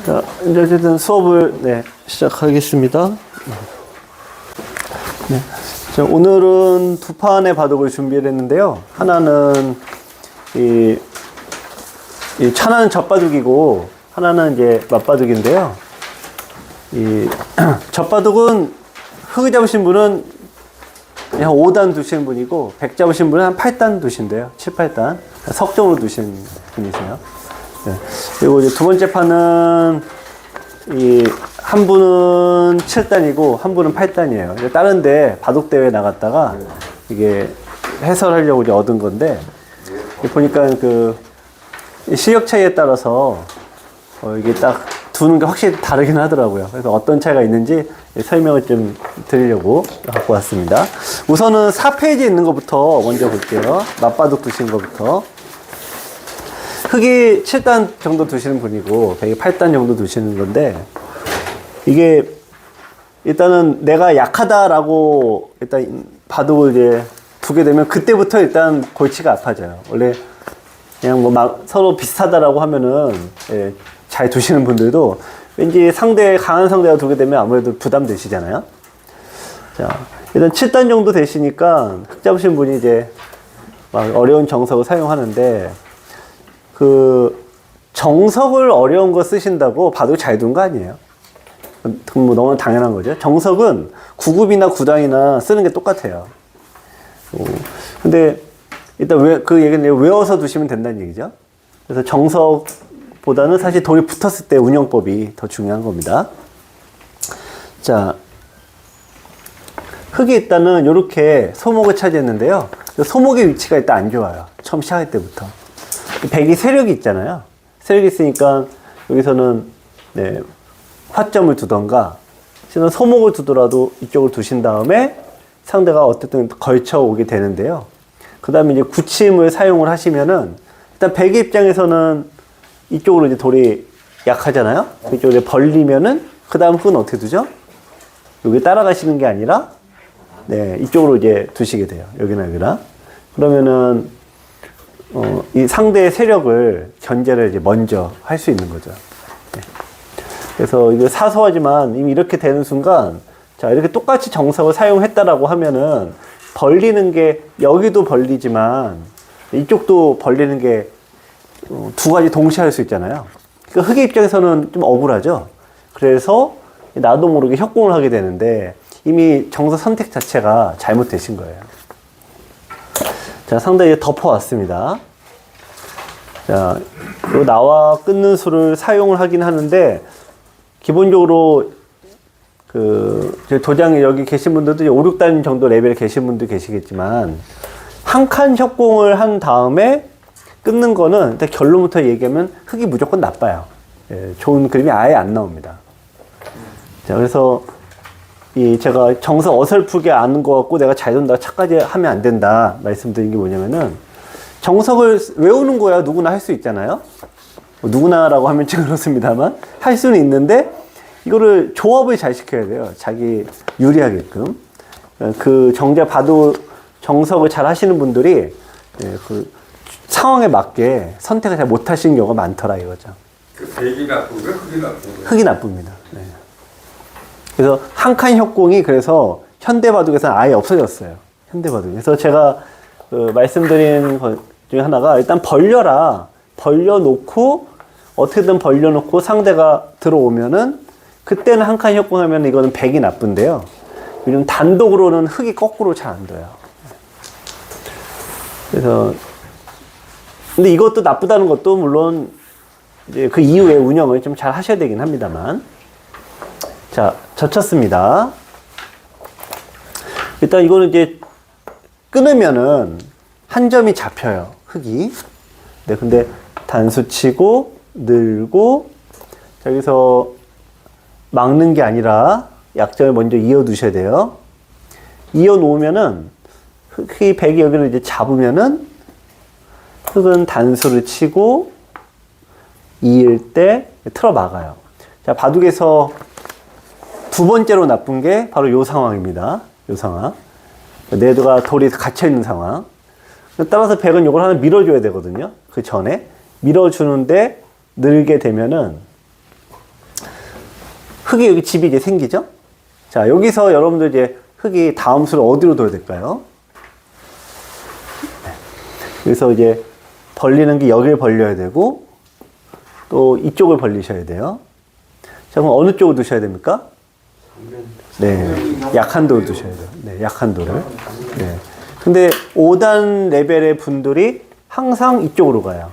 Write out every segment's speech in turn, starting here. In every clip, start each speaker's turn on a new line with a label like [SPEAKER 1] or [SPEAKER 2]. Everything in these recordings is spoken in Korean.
[SPEAKER 1] 자, 이제 어쨌든 수업을 시작하겠습니다. 네. 자, 오늘은 두 판의 바둑을 준비를 했는데요. 하나는 이 하나는 젖바둑이고 하나는 이제 맞바둑인데요. 이 젖바둑은 흑 잡으신 분은 한 5단 두시는 분이고 백 잡으신 분은 한 8단 두신대요. 7, 8단. 석정으로 두시는 분이세요. 네. 그리고 이제 두 번째 판은 한 분은 7단이고 한 분은 8단이에요. 다른데 바둑대회 나갔다가 이게 해설하려고 이제 얻은 건데 보니까 그 실력 차이에 따라서 이게 딱 두는 게 확실히 다르긴 하더라고요. 그래서 어떤 차이가 있는지 설명을 좀 드리려고 갖고 왔습니다. 우선은 4페이지에 있는 것부터 먼저 볼게요. 맞바둑 두신 것부터. 흑이 7단 정도 두시는 분이고 백이 8단 정도 두시는 건데 이게 일단은 내가 약하다라고 일단 바둑을 이제 두게 되면 그때부터 일단 골치가 아파져요. 원래 그냥 뭐 막 서로 비슷하다라고 하면은 잘 두시는 분들도 왠지 강한 상대가 두게 되면 아무래도 부담되시잖아요. 자, 일단 7단 정도 되시니까 흑 잡으신 분이 이제 막 어려운 정석을 사용하는데 그 정석을 어려운 거 쓰신다고 바둑 잘 둔 거 아니에요? 그럼 뭐 너무 당연한 거죠. 정석은 9급이나 9단이나 쓰는 게 똑같아요. 근데 일단 그 얘기는 외워서 두시면 된다는 얘기죠. 그래서 정석보다는 사실 돌이 붙었을 때 운영법이 더 중요한 겁니다. 자, 흑이 일단은 이렇게 소목을 차지했는데요. 소목의 위치가 일단 안 좋아요. 처음 시작할 때부터. 백이 세력이 있잖아요. 세력이 있으니까 여기서는 화점을 두던가 소목을 두더라도 이쪽을 두신 다음에 상대가 어쨌든 걸쳐 오게 되는데요. 그 다음에 이제 굳힘을 사용을 하시면은 일단 백의 입장에서는 이쪽으로 이제 돌이 약하잖아요. 이쪽으로 이제 벌리면은 그 다음 흑은 어떻게 두죠? 여기 따라가시는 게 아니라 이쪽으로 이제 두시게 돼요. 여기나 여기나. 그러면은 이 상대의 세력을 견제를 이제 먼저 할 수 있는 거죠. 그래서 이거 사소하지만 이미 이렇게 되는 순간, 자, 이렇게 똑같이 정석을 사용했다라고 하면은 벌리는 게 여기도 벌리지만 이쪽도 벌리는 게 두 가지 동시에 할 수 있잖아요. 그러니까 흑의 입장에서는 좀 억울하죠. 그래서 나도 모르게 협공을 하게 되는데 이미 정석 선택 자체가 잘못되신 거예요. 자, 상당히 덮어왔습니다. 자, 요 나와 끊는 수를 사용을 하긴 하는데, 기본적으로, 도장에 여기 계신 분들도 5, 6단 정도 레벨에 계신 분도 계시겠지만, 한 칸 협공을 한 다음에 끊는 거는, 일단 결론부터 얘기하면 흑이 무조건 나빠요. 좋은 그림이 아예 안 나옵니다. 자, 그래서, 제가 정석 어설프게 아는 거 같고 내가 잘 돈다 착까지 하면 안 된다 말씀드린 게 뭐냐면은 정석을 외우는 거야 누구나 할 수 있잖아요. 누구나라고 하면 좀 그렇습니다만 할 수는 있는데 이거를 조합을 잘 시켜야 돼요. 자기 유리하게끔. 그 정석을 잘 하시는 분들이 그 상황에 맞게 선택을 잘 못 하시는 경우가 많더라 이거죠.
[SPEAKER 2] 그 백이 나쁜 거야? 흑이 나쁜 거야?
[SPEAKER 1] 흑이 나쁩니다. 그래서 한 칸 협공이 그래서 현대바둑에서는 아예 없어졌어요. 현대바둑. 그래서 제가 말씀드린 것 중에 하나가 일단 벌려놓고 어떻게든 벌려놓고 상대가 들어오면은 그때는 한 칸 협공하면 이거는 백이 나쁜데요. 요즘 단독으로는 흑이 거꾸로 잘 안 둬요. 그래서 근데 이것도 나쁘다는 것도 물론 이제 그 이후에 운영을 좀 잘 하셔야 되긴 합니다만. 자, 젖혔습니다. 일단 이거는 이제 끊으면은 한 점이 잡혀요. 흑이. 근데 단수 치고 늘고 자, 여기서 막는 게 아니라 약점을 먼저 이어 두셔야 돼요. 이어 놓으면은 흑이 백이 여기를 이제 잡으면은 흑은 단수를 치고 이을 때 틀어 막아요. 자, 바둑에서 두 번째로 나쁜 게 바로 요 상황입니다. 요 상황. 네드가 돌이 갇혀있는 상황. 따라서 백은 요걸 하나 밀어줘야 되거든요. 그 전에. 밀어주는데 늘게 되면은 흙이 여기 집이 이제 생기죠? 자, 여기서 여러분들 이제 흙이 다음 수를 어디로 둬야 될까요? 그래서 이제 벌리는 게 여기를 벌려야 되고, 또 이쪽을 벌리셔야 돼요. 자, 그럼 어느 쪽을 두셔야 됩니까? 네, 약한 돌을 두셔야 돼요. 네, 약한 돌을. 네. 근데 5단 레벨의 분들이 항상 이쪽으로 가요.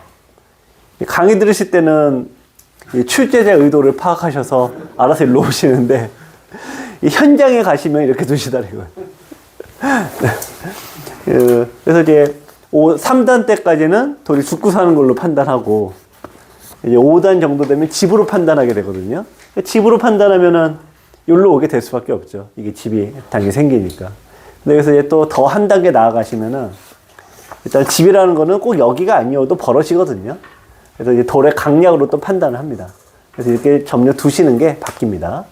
[SPEAKER 1] 강의 들으실 때는 이 출제자 의도를 파악하셔서 알아서 일로 오시는데, 이 현장에 가시면 이렇게 두시더라고요. 그래서 이제 3단 때까지는 돌이 죽고 사는 걸로 판단하고, 이제 5단 정도 되면 집으로 판단하게 되거든요. 집으로 판단하면은 여기로 오게 될 수밖에 없죠. 이게 집이 당연히 생기니까. 근데 여기서 이제 또 더 한 단계 나아가시면은, 일단 집이라는 거는 꼭 여기가 아니어도 버릇이거든요. 그래서 이제 돌의 강약으로 또 판단을 합니다. 그래서 이렇게 점령 두시는 게 바뀝니다.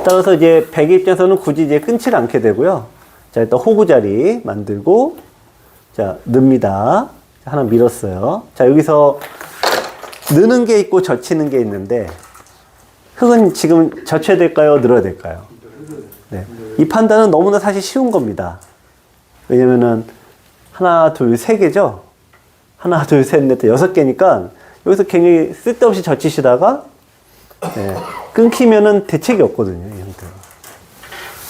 [SPEAKER 1] 따라서 이제 백의 입장에서는 굳이 이제 끊지를 않게 되고요. 자, 일단 호구 자리 만들고, 자, 넣습니다. 하나 밀었어요. 자, 여기서 넣는 게 있고 젖히는 게 있는데, 흙은 지금 젖혀야 될까요? 늘어야 될까요? 네. 이 판단은 너무나 사실 쉬운 겁니다. 왜냐면은, 하나, 둘, 세 개죠? 하나, 둘, 셋, 넷, 여섯 개니까, 여기서 굉장히 쓸데없이 젖히시다가, 네, 끊기면은 대책이 없거든요, 이 형태로.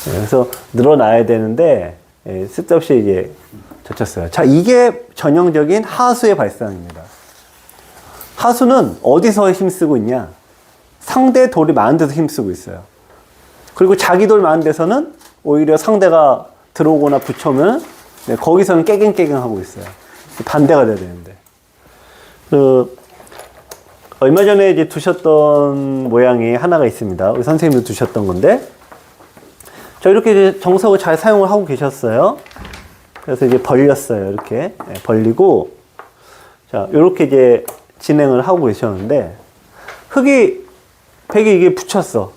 [SPEAKER 1] 네, 그래서 늘어나야 되는데, 예, 쓸데없이 이제 젖혔어요. 자, 이게 전형적인 하수의 발상입니다. 하수는 어디서 힘쓰고 있냐? 상대 돌이 많은 데서 힘쓰고 있어요. 그리고 자기 돌 많은 데서는 오히려 상대가 들어오거나 붙여오면, 네, 거기서는 깨갱깨갱 하고 있어요. 반대가 돼야 되는데. 얼마 전에 이제 두셨던 모양이 하나가 있습니다. 우리 선생님도 두셨던 건데, 자, 이렇게 이제 정석을 잘 사용을 하고 계셨어요. 그래서 이제 벌렸어요. 이렇게. 네, 벌리고, 자, 이렇게 이제 진행을 하고 계셨는데, 백이 이게 붙였어.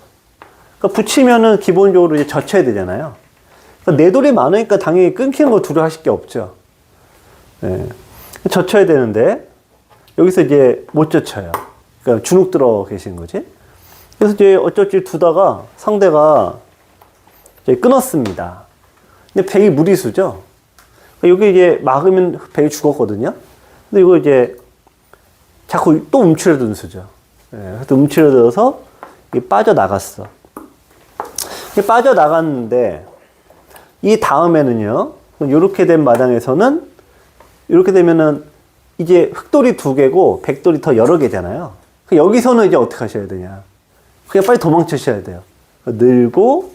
[SPEAKER 1] 그러니까 붙이면은 기본적으로 이제 젖혀야 되잖아요. 그러니까 내 돌이 많으니까 당연히 끊기는 거 두려워하실 게 없죠. 네. 젖혀야 되는데, 여기서 이제 못 젖혀요. 그러니까 주눅 들어 계신 거지. 그래서 이제 어쩔지 두다가 상대가 이제 끊었습니다. 근데 백이 무리수죠. 그러니까 여기 이제 막으면 백이 죽었거든요. 근데 이거 이제 자꾸 또 움츠려든 수죠. 네. 그래서 움츠려들어서 이게 빠져나갔어. 이게 빠져나갔는데, 이 다음에는요, 이렇게 된 마당에서는, 이렇게 되면은, 이제 흑돌이 2개고, 백돌이 더 여러 개잖아요. 여기서는 이제 어떻게 하셔야 되냐. 그냥 빨리 도망치셔야 돼요. 늘고,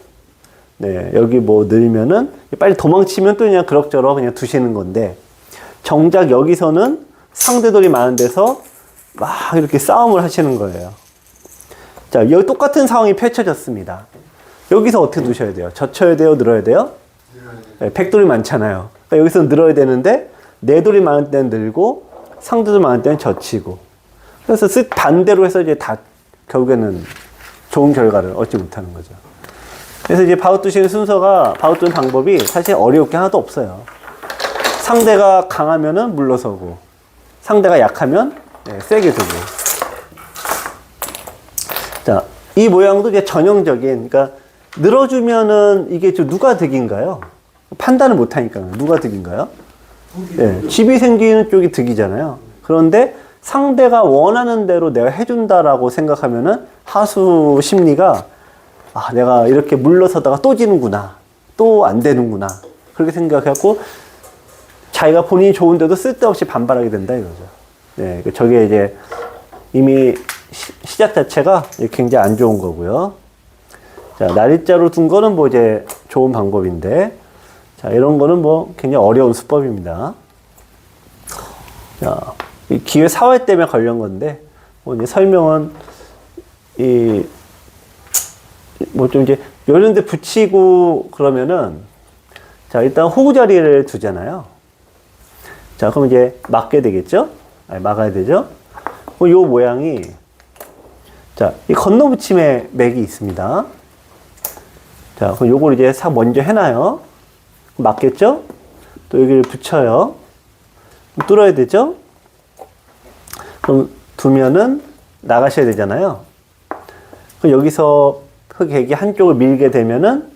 [SPEAKER 1] 네, 여기 뭐 늘면은, 빨리 도망치면 또 그냥 그럭저럭 그냥 두시는 건데, 정작 여기서는 상대돌이 많은 데서 막 이렇게 싸움을 하시는 거예요. 자, 여기 똑같은 상황이 펼쳐졌습니다. 여기서 어떻게 두셔야 돼요? 젖혀야 돼요? 늘어야 돼요? 네, 백돌이 많잖아요. 그러니까 여기서 늘어야 되는데, 내 돌이 많은 때는 늘고, 상대돌이 많은 때는 젖히고. 그래서 반대로 해서 이제 다, 결국에는 좋은 결과를 얻지 못하는 거죠. 그래서 이제 바우 두시는 순서가, 바우 두는 방법이 사실 어려울 게 하나도 없어요. 상대가 강하면은 물러서고, 상대가 약하면, 네, 세게 두고. 자, 이 모양도 이제 전형적인, 그러니까, 늘어주면은 이게 누가 득인가요? 판단을 못하니까 누가 득인가요? 네, 집이 생기는 쪽이 득이잖아요. 그런데 상대가 원하는 대로 내가 해준다라고 생각하면은 하수 심리가, 아, 내가 이렇게 물러서다가 또 지는구나, 또 안 되는구나, 그렇게 생각해갖고 자기가 본인이 좋은데도 쓸데없이 반발하게 된다 이거죠. 네, 저게 이제 이미 시작 자체가 굉장히 안 좋은 거고요. 자, 날짜로 둔 거는 뭐 이제 좋은 방법인데, 자, 이런 거는 뭐 굉장히 어려운 수법입니다. 자, 이 기회 사활 때문에 관련 건데, 뭐 이제 설명은, 뭐 좀 이제, 이런 데 붙이고 그러면은, 자, 일단 호구 자리를 두잖아요. 자, 그럼 이제 막게 되겠죠? 아니, 막아야 되죠? 그럼 요 모양이, 자, 이 건너붙임에 맥이 있습니다. 자, 그럼 요걸 이제 먼저 해놔요. 맞겠죠? 또 여기를 붙여요. 뚫어야 되죠? 그럼 두면은 나가셔야 되잖아요. 그럼 여기서 흑액이 한쪽을 밀게 되면은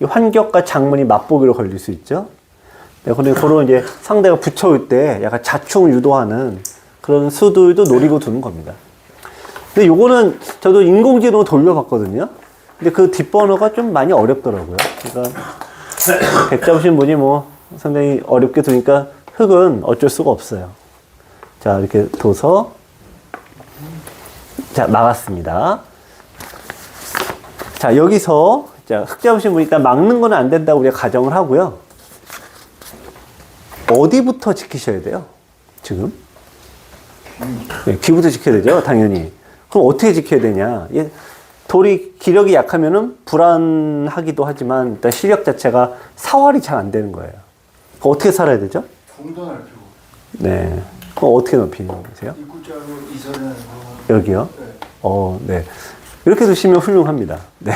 [SPEAKER 1] 이 환격과 장문이 맞보기로 걸릴 수 있죠. 네, 그런 이제 상대가 붙여올 때 약간 자충을 유도하는 그런 수들도 노리고 두는 겁니다. 근데 요거는 저도 인공지능으로 돌려봤거든요. 근데 그 뒷번호가 좀 많이 어렵더라고요. 그러니까 백 잡으신 분이 뭐 상당히 어렵게 두니까 흑은 어쩔 수가 없어요. 자, 이렇게 둬서 자, 막았습니다. 자, 여기서 자, 흑 잡으신 분이 일단 막는 건 안 된다고 우리가 가정을 하고요. 어디부터 지키셔야 돼요? 지금? 네, 귀부터 지켜야 되죠, 당연히. 그럼 어떻게 지켜야 되냐? 돌이 기력이 약하면은 불안하기도 하지만 일단 실력 자체가 사활이 잘 안 되는 거예요. 그럼 어떻게 살아야 되죠?
[SPEAKER 3] 공단을 펴고
[SPEAKER 1] 네. 그럼 어떻게 높이는 거세요?
[SPEAKER 3] 입구자로 이선을
[SPEAKER 1] 여기요? 네. 이렇게 두시면 훌륭합니다. 네.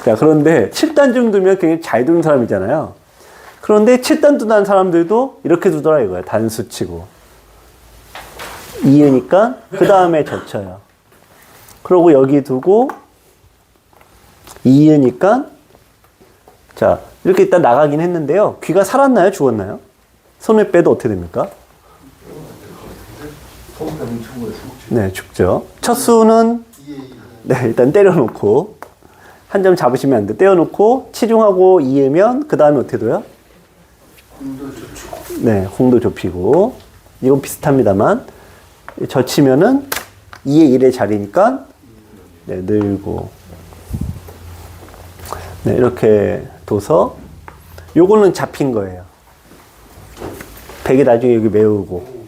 [SPEAKER 1] 자, 그런데 7단쯤 두면 굉장히 잘 두는 사람이잖아요. 그런데 7단 두는 사람들도 이렇게 두더라 이거예요. 단수 치고. 이으니까 그 다음에 젖혀요. 그러고 여기 두고 이으니까 자, 이렇게 일단 나가긴 했는데요. 귀가 살았나요? 죽었나요? 손을 빼도 어떻게 됩니까? 네, 죽죠. 첫 수는 네, 일단 때려놓고 한 점 잡으시면 안 돼. 떼어놓고 치중하고 이으면 그 다음에 어떻게 둬요? 네, 홍도 좁히고 이건 비슷합니다만 젖히면은 2의 1의 자리니까 네, 늘고 네, 이렇게 둬서 요거는 잡힌 거예요. 백이 나중에 여기 메우고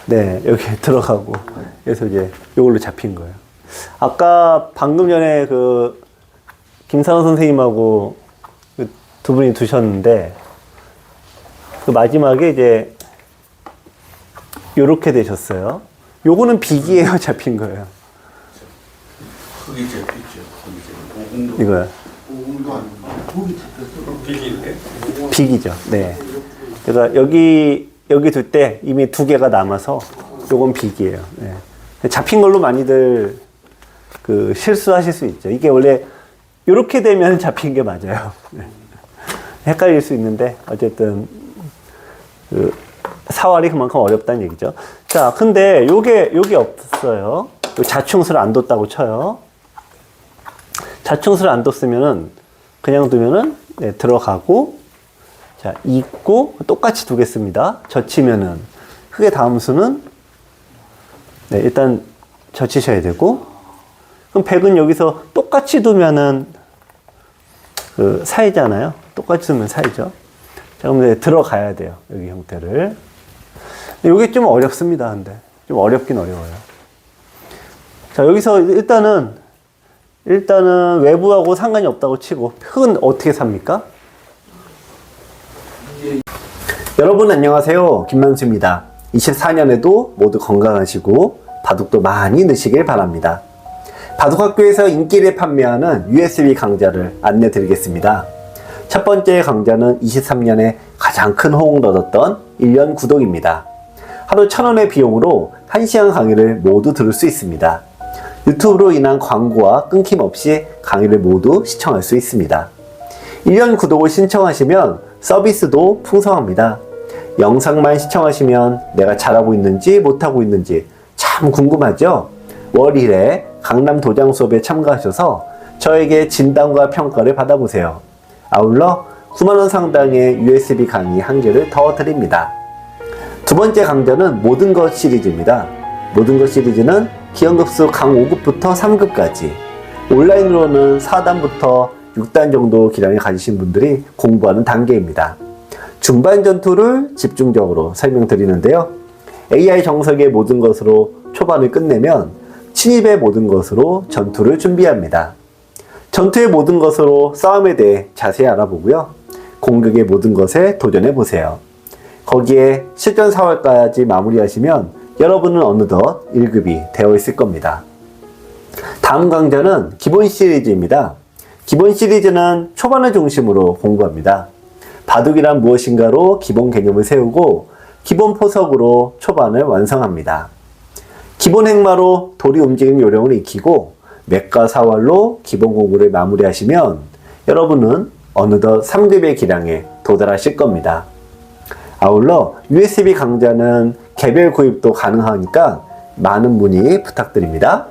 [SPEAKER 1] 네, 여기 들어가고 그래서 이제 요걸로 잡힌 거예요. 아까 방금 전에 그 김상원 선생님하고 그 두 분이 두셨는데 그 마지막에 이제 요렇게 되셨어요. 요거는 비기예요, 잡힌 거예요.
[SPEAKER 2] 흑이 잡혔죠. 오공도.
[SPEAKER 1] 이거요.
[SPEAKER 3] 오공도 아니고 목이 잡혔어.
[SPEAKER 2] 비기인데?
[SPEAKER 1] 비기죠. 네. 그러니까 여기 둘 때 이미 두 개가 남아서 요건 비기예요. 네. 잡힌 걸로 많이들 그 실수하실 수 있죠. 이게 원래 요렇게 되면 잡힌 게 맞아요. 네. 헷갈릴 수 있는데 어쨌든 그 사활이 그만큼 어렵다는 얘기죠. 자, 근데 요게 없어요. 요 자충수를 안 뒀다고 쳐요. 자충수를 안 뒀으면은 그냥 두면은 네, 들어가고 자, 있고 똑같이 두겠습니다. 젖히면은 흑의 다음 수는 네, 일단 젖히셔야 되고 그럼 백은 여기서 똑같이 두면은 그 사이잖아요. 똑같이 두면 사이죠. 자, 그럼 이제 들어가야 돼요. 여기 형태를. 이게 좀 어렵습니다. 근데 좀 어렵긴 어려워요. 자, 여기서 일단은 외부하고 상관이 없다고 치고 흑은 어떻게 삽니까? 여러분 안녕하세요. 김만수입니다. 24년에도 모두 건강하시고 바둑도 많이 넣으시길 바랍니다. 바둑학교에서 인기를 판매하는 USB 강좌를 안내 드리겠습니다. 첫 번째 강좌는 23년에 가장 큰 호응을 얻었던 1년 구독입니다. 하루 1,000원의 비용으로 1시간 강의를 모두 들을 수 있습니다. 유튜브로 인한 광고와 끊김없이 강의를 모두 시청할 수 있습니다. 1년 구독을 신청하시면 서비스도 풍성합니다. 영상만 시청하시면 내가 잘하고 있는지 못하고 있는지 참 궁금하죠? 월 1회 강남 도장 수업에 참가하셔서 저에게 진단과 평가를 받아보세요. 아울러 9만원 상당의 USB 강의 1개를 더 드립니다. 두 번째 강좌는 모든 것 시리즈입니다. 모든 것 시리즈는 기형급수 강 5급부터 3급까지 온라인으로는 4단부터 6단 정도 기량을 가지신 분들이 공부하는 단계입니다. 중반 전투를 집중적으로 설명드리는데요. AI 정석의 모든 것으로 초반을 끝내면 침입의 모든 것으로 전투를 준비합니다. 전투의 모든 것으로 싸움에 대해 자세히 알아보고요. 공격의 모든 것에 도전해보세요. 거기에 실전 4월까지 마무리하시면 여러분은 어느덧 1급이 되어 있을 겁니다. 다음 강좌는 기본 시리즈입니다. 기본 시리즈는 초반을 중심으로 공부합니다. 바둑이란 무엇인가로 기본 개념을 세우고 기본 포석으로 초반을 완성합니다. 기본 행마로 돌이 움직이는 요령을 익히고 맥과 사월로 기본 공부를 마무리하시면 여러분은 어느덧 3급의 기량에 도달하실 겁니다. 아울러 USB 강좌는 개별 구입도 가능하니까 많은 문의 부탁드립니다.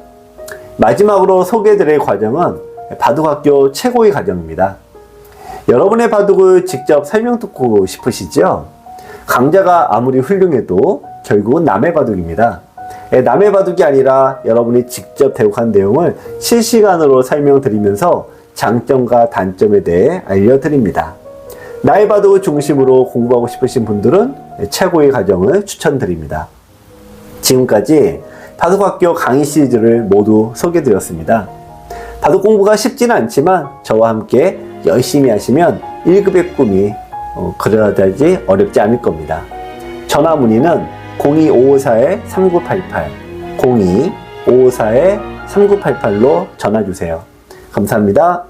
[SPEAKER 1] 마지막으로 소개해드릴 과정은 바둑학교 최고의 과정입니다. 여러분의 바둑을 직접 설명 듣고 싶으시죠? 강좌가 아무리 훌륭해도 결국은 남의 바둑입니다. 남의 바둑이 아니라 여러분이 직접 대국한 내용을 실시간으로 설명드리면서 장점과 단점에 대해 알려드립니다. 나의 바둑을 중심으로 공부하고 싶으신 분들은 최고의 과정을 추천드립니다. 지금까지 바둑학교 강의 시리즈를 모두 소개드렸습니다. 바둑 공부가 쉽지는 않지만 저와 함께 열심히 하시면 1급의 꿈이 그려다지 어렵지 않을 겁니다. 전화 문의는 02-554-3988 02-554-3988로 전화 주세요. 감사합니다.